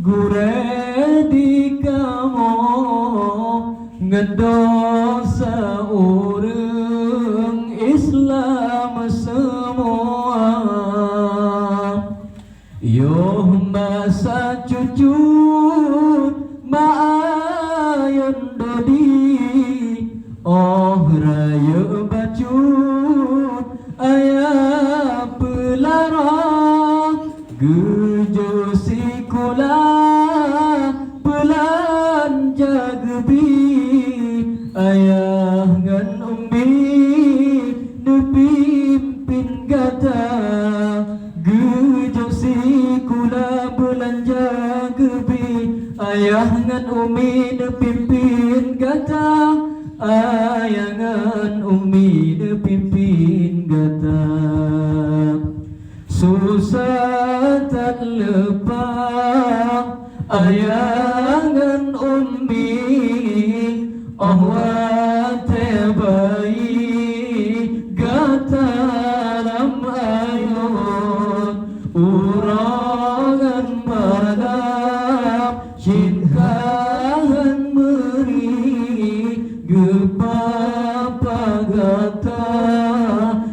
gure di kamu ngedosa urang Islam semua. Yo masa cucut maayon dodi oh raya bacut ayah pelarang gejo sikula belanja gebi ayah ngan ummi nepimpin gata gejo sikula belanja gebi ayah ngan ummi nepimpin gata ayah ngan ummi nepimpin gata susah tak lepas ayah ngan ummi oh wate bayi gata dalam ayun urangan malam cintaan meri gepapa gata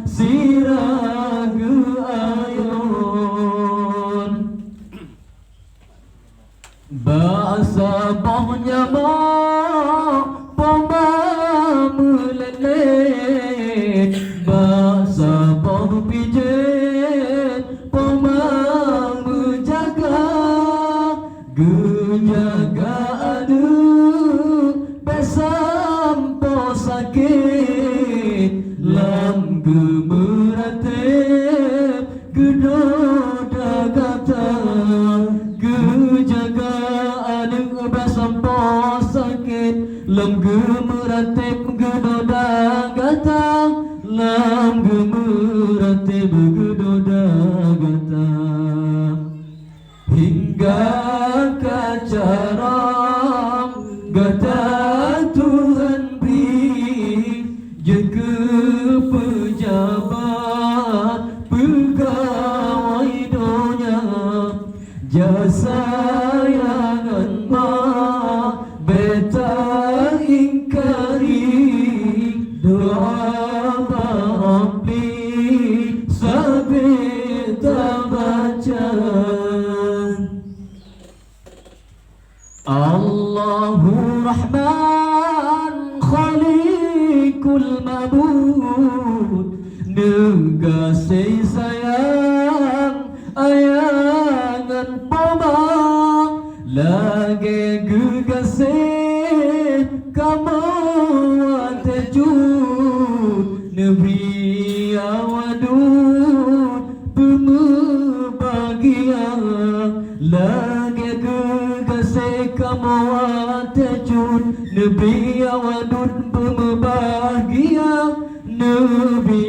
sirah ge ayun bahasa bohnya pomba melelet bahasa boh pijet pomba menjaga gejaga adu besam po sakit lam gemeratep gedoda gata gejaga adu besam po sakit lam gemeratep gedoda gata lam gemeratep gedoda gata hingga kacaram gata Tuhan beri jaga pejabat pegawai dunia jasa yangan ma beta ingkari doa Rabbi sabita baca Allahu Rahman Khaliqul Mabud negasih sayang ayangan poma lagi gegasih kamu atejud Nabi awadud pemebahagia lagi gegasih kamu atejud Nabi awadud pemebahagia Nabi